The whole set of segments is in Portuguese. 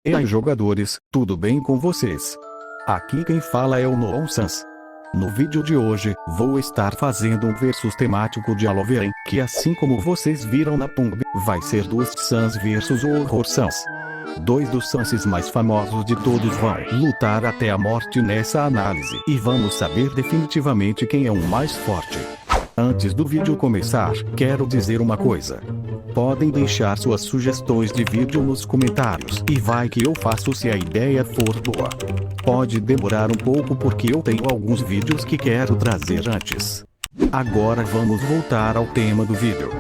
E aí jogadores, tudo bem com vocês? Aqui quem fala é o Nonsens. No vídeo de hoje, vou estar fazendo um versus temático de Aloe que assim como vocês viram na thumb, vai ser Dust Sans versus o Horror Sans. Dois dos Sanses mais famosos de todos vão lutar até a morte nessa análise e vamos saber definitivamente quem é o mais forte. Antes do vídeo começar, quero dizer uma coisa. Podem deixar suas sugestões de vídeo nos comentários e vai que eu faço se a ideia for boa. Pode demorar um pouco porque eu tenho alguns vídeos que quero trazer antes. Agora vamos voltar ao tema do vídeo.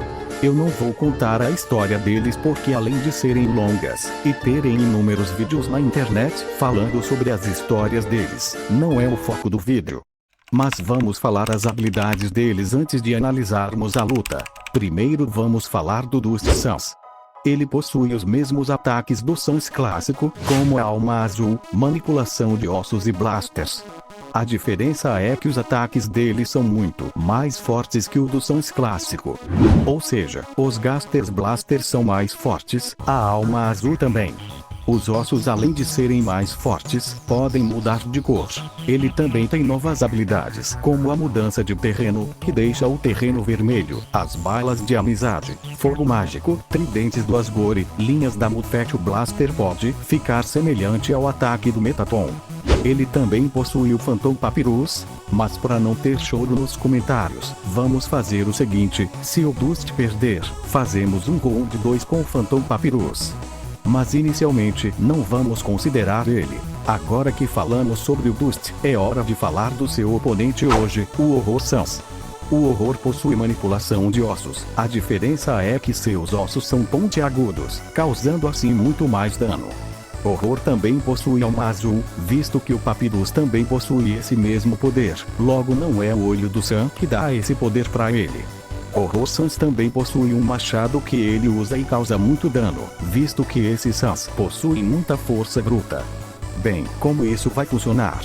Eu não vou contar a história deles porque além de serem longas e terem inúmeros vídeos na internet falando sobre as histórias deles, não é o foco do vídeo. Mas vamos falar as habilidades deles antes de analisarmos a luta. Primeiro vamos falar do Dust Sans. Ele possui os mesmos ataques do Sans clássico, como a alma azul, manipulação de ossos e blasters. A diferença é que os ataques dele são muito mais fortes que o do Sans clássico. Ou seja, os Gasters Blasters são mais fortes, a alma azul também. Os ossos além de serem mais fortes, podem mudar de cor. Ele também tem novas habilidades, como a mudança de terreno, que deixa o terreno vermelho, as balas de amizade, fogo mágico, tridentes do Asgore, linhas da Mufet. O Blaster pode ficar semelhante ao ataque do Metaton. Ele também possui o Phantom Papyrus, mas para não ter choro nos comentários, vamos fazer o seguinte, se o Dust perder, fazemos um round 2 com o Phantom Papyrus. Mas inicialmente não vamos considerar ele. Agora que falamos sobre o Dust, é hora de falar do seu oponente hoje, o Horror Sans. O Horror possui manipulação de ossos, a diferença é que seus ossos são pontiagudos, causando assim muito mais dano. Horror também possui alma azul, visto que o Papyrus também possui esse mesmo poder, logo não é o olho do Sans que dá esse poder para ele. Horror Sans também possui um machado que ele usa e causa muito dano, visto que esse Sans possui muita força bruta. Bem, como isso vai funcionar?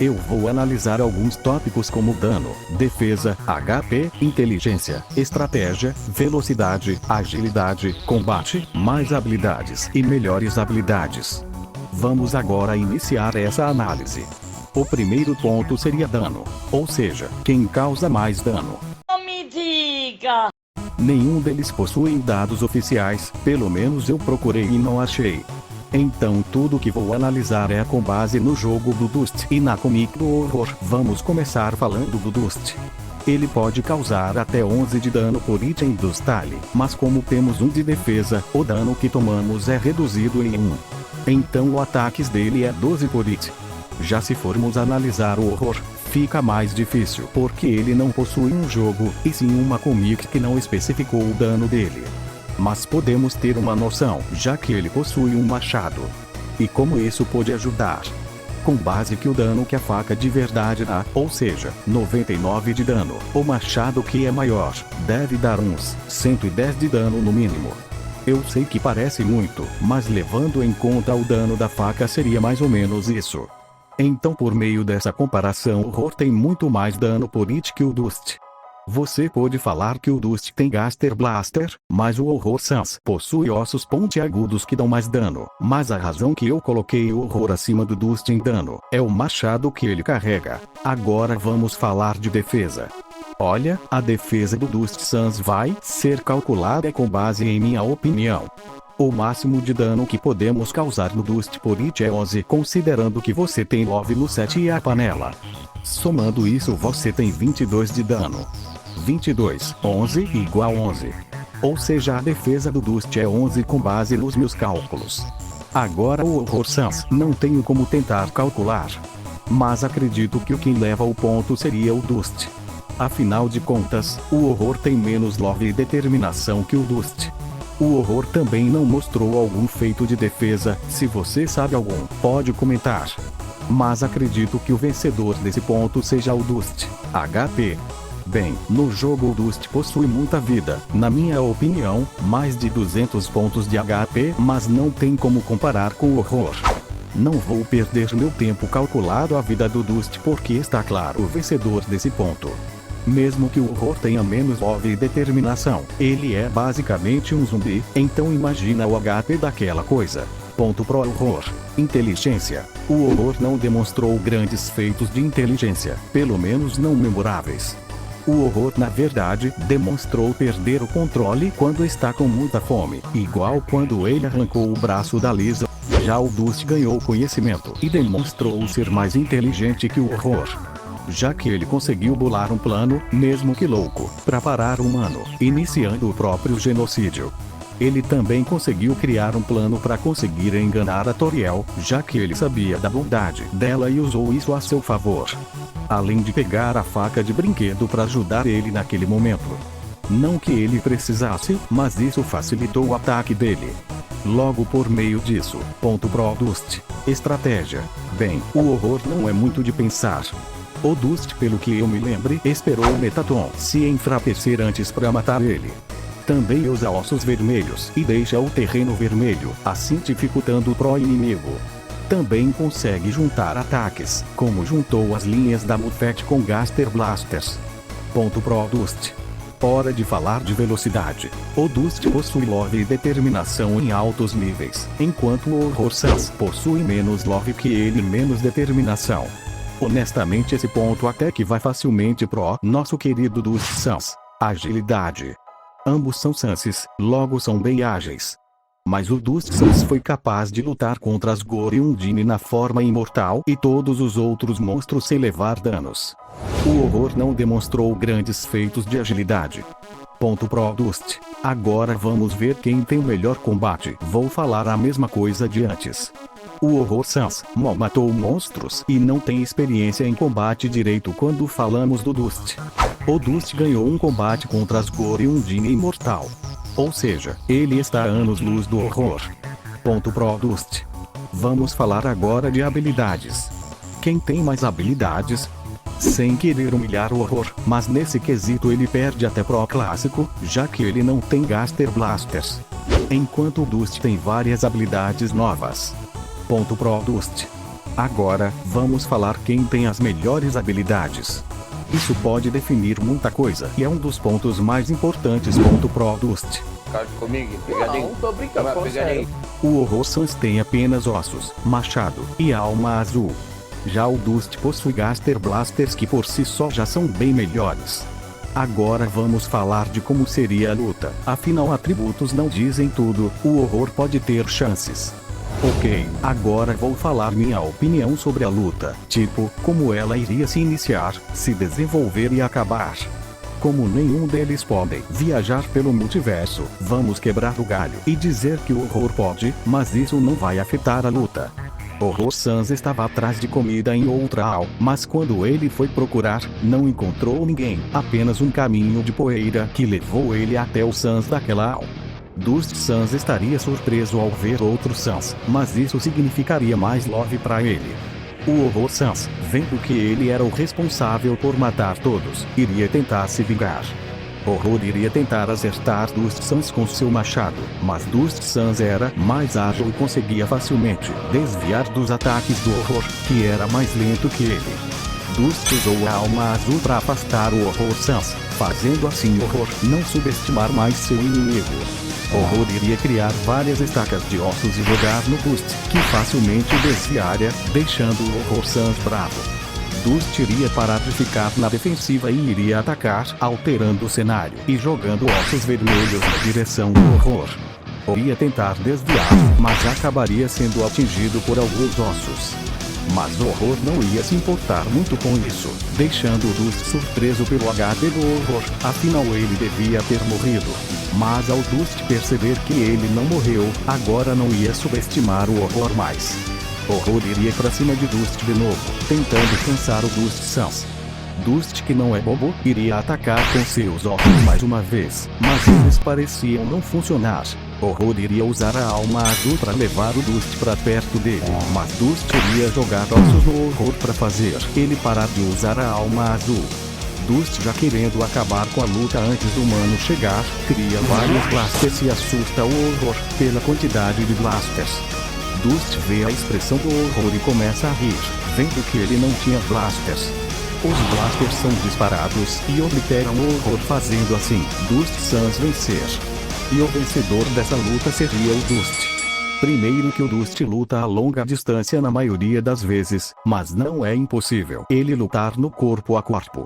Eu vou analisar alguns tópicos como dano, defesa, HP, inteligência, estratégia, velocidade, agilidade, combate, mais habilidades e melhores habilidades. Vamos agora iniciar essa análise. O primeiro ponto seria dano, ou seja, quem causa mais dano. Nenhum deles possui dados oficiais, pelo menos eu procurei e não achei. Então tudo que vou analisar é com base no jogo do Dust e na comic do Horror. Vamos começar falando do Dust. Ele pode causar até 11 de dano por item do Style, mas como temos um de defesa, o dano que tomamos é reduzido em 1. Então o ataques dele é 12 por item. Já se formos analisar o Horror, fica mais difícil porque ele não possui um jogo, e sim uma comic que não especificou o dano dele. Mas podemos ter uma noção, já que ele possui um machado. E como isso pode ajudar? Com base que o dano que a faca de verdade dá, ou seja, 99 de dano, o machado que é maior, deve dar uns 110 de dano no mínimo. Eu sei que parece muito, mas levando em conta o dano da faca seria mais ou menos isso. Então por meio dessa comparação o Horror tem muito mais dano por item que o Dust. Você pode falar que o Dust tem Gaster Blaster, mas o Horror Sans possui ossos pontiagudos que dão mais dano. Mas a razão que eu coloquei o Horror acima do Dust em dano, é o machado que ele carrega. Agora vamos falar de defesa. Olha, a defesa do Dust Sans vai ser calculada com base em minha opinião. O máximo de dano que podemos causar no Dust por item é 11, considerando que você tem Love no 7 e a panela. Somando isso você tem 22 de dano. 22, 11 igual 11. Ou seja, a defesa do Dust é 11 com base nos meus cálculos. Agora o Horror Sans não tenho como tentar calcular. Mas acredito que o que leva o ponto seria o Dust. Afinal de contas, o Horror tem menos Love e determinação que o Dust. O Horror também não mostrou algum feito de defesa, se você sabe algum, pode comentar. Mas acredito que o vencedor desse ponto seja o Dust. HP. Bem, no jogo o Dust possui muita vida, na minha opinião, mais de 200 pontos de HP, mas não tem como comparar com o Horror. Não vou perder meu tempo calculado a vida do Dust porque está claro o vencedor desse ponto. Mesmo que o Horror tenha menos love e determinação, ele é basicamente um zumbi, então imagina o HP daquela coisa. Ponto pro horror. Inteligência. O horror não demonstrou grandes feitos de inteligência, pelo menos não memoráveis. O horror na verdade demonstrou perder o controle quando está com muita fome, igual quando ele arrancou o braço da Lisa. Já o Dust ganhou conhecimento e demonstrou ser mais inteligente que o horror, já que ele conseguiu bolar um plano, mesmo que louco, para parar o humano, iniciando o próprio genocídio. Ele também conseguiu criar um plano para conseguir enganar a Toriel, já que ele sabia da bondade dela e usou isso a seu favor. Além de pegar a faca de brinquedo para ajudar ele naquele momento. Não que ele precisasse, mas isso facilitou o ataque dele. Logo por meio disso, ponto pro Dust. Estratégia. Bem, o horror não é muito de pensar. O Dust, pelo que eu me lembre, esperou o Metatron se enfraquecer antes para matar ele. Também usa ossos vermelhos e deixa o terreno vermelho, assim dificultando o pró-inimigo. Também consegue juntar ataques, como juntou as linhas da Buffett com Gaster Blasters. Ponto pro Dust. Hora de falar de velocidade. O Dust possui love e determinação em altos níveis, enquanto o Horror Sans possui menos love que ele e menos determinação. Honestamente, esse ponto até que vai facilmente pro nosso querido Dust Sans. Agilidade. Ambos são Sanses, logo são bem ágeis. Mas o Dust Sans foi capaz de lutar contra as Gore e Undine na forma imortal e todos os outros monstros sem levar danos. O horror não demonstrou grandes feitos de agilidade. Ponto pro Dust. Agora vamos ver quem tem o melhor combate. Vou falar a mesma coisa de antes. O Horror Sans mal matou monstros e não tem experiência em combate direito quando falamos do Dust. O Dust ganhou um combate contra as Gore e Undine imortal. Ou seja, ele está a anos-luz do horror. Ponto pro Dust. Vamos falar agora de habilidades. Quem tem mais habilidades? Sem querer humilhar o horror, mas nesse quesito ele perde até pro clássico, já que ele não tem Gaster Blasters. Enquanto o Dust tem várias habilidades novas. Ponto pro Dust. Agora, vamos falar quem tem as melhores habilidades. Isso pode definir muita coisa e é um dos pontos mais importantes. Ponto pro Dust. Comigo, pegadinho. Não, tô brincando, falando sério. O Horror Sans tem apenas ossos, machado e alma azul. Já o Dust possui Gaster Blasters que por si só já são bem melhores. Agora vamos falar de como seria a luta. Afinal, atributos não dizem tudo, o horror pode ter chances. Ok, agora vou falar minha opinião sobre a luta, tipo, como ela iria se iniciar, se desenvolver e acabar. Como nenhum deles podem viajar pelo multiverso, vamos quebrar o galho e dizer que o horror pode, mas isso não vai afetar a luta. Horror Sans estava atrás de comida em outra al, mas quando ele foi procurar, não encontrou ninguém, apenas um caminho de poeira que levou ele até o Sans daquela al. Dust Sans estaria surpreso ao ver outro Sans, mas isso significaria mais love para ele. O Horror Sans, vendo que ele era o responsável por matar todos, iria tentar se vingar. Horror iria tentar acertar Dust Sans com seu machado, mas Dust Sans era mais ágil e conseguia facilmente desviar dos ataques do Horror, que era mais lento que ele. Dust usou a alma azul para afastar o Horror Sans, fazendo assim o Horror não subestimar mais seu inimigo. Horror iria criar várias estacas de ossos e jogar no Dust, que facilmente desviaria, deixando o Horror Sans bravo. Dust iria parar de ficar na defensiva e iria atacar, alterando o cenário e jogando ossos vermelhos na direção do Horror. Iria tentar desviar, mas acabaria sendo atingido por alguns ossos. Mas o Horror não ia se importar muito com isso, deixando o Dust surpreso pelo HD do Horror, afinal ele devia ter morrido. Mas ao Dust perceber que ele não morreu, agora não ia subestimar o Horror mais. Horror iria pra cima de Dust de novo, tentando cansar o Dust Sans. Dust, que não é bobo, iria atacar com seus ossos mais uma vez, mas eles pareciam não funcionar. Horror iria usar a alma azul para levar o Dust para perto dele, mas Dust iria jogar ossos no Horror para fazer ele parar de usar a alma azul. Dust, já querendo acabar com a luta antes do humano chegar, cria vários blasters e assusta o Horror pela quantidade de blasters. Dust vê a expressão do Horror e começa a rir, vendo que ele não tinha blasters. Os blasters são disparados e obliteram o Horror, fazendo assim Dust Sans vencer. E o vencedor dessa luta seria o Dust. Primeiro que o Dust luta a longa distância na maioria das vezes, mas não é impossível ele lutar no corpo a corpo.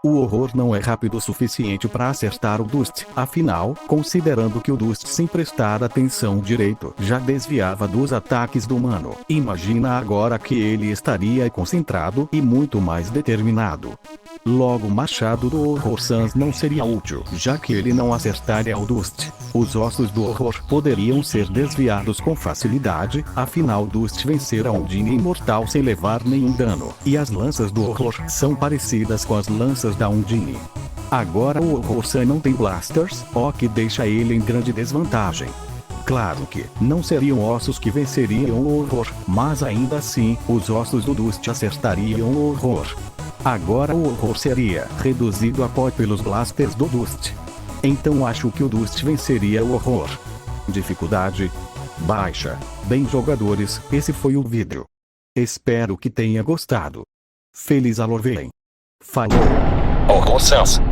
O horror não é rápido o suficiente para acertar o Dust, afinal, considerando que o Dust sem prestar atenção direito já desviava dos ataques do humano, imagina agora que ele estaria concentrado e muito mais determinado. Logo o machado do Horror Sans não seria útil, já que ele não acertaria o Dust. Os ossos do horror poderiam ser desviados com facilidade, afinal Dust vencera Undine imortal sem levar nenhum dano, e as lanças do horror são parecidas com as lanças da Undine. Agora o Horror Sans não tem blasters, o que deixa ele em grande desvantagem. Claro que não seriam ossos que venceriam o horror, mas ainda assim, os ossos do Dust acertariam o horror. Agora o horror seria reduzido a pó pelos blasters do Dust. Então acho que o Dust venceria o horror. Dificuldade baixa. Bem, jogadores, esse foi o vídeo. Espero que tenha gostado. Feliz Alorvém. Falou! Horror Sans.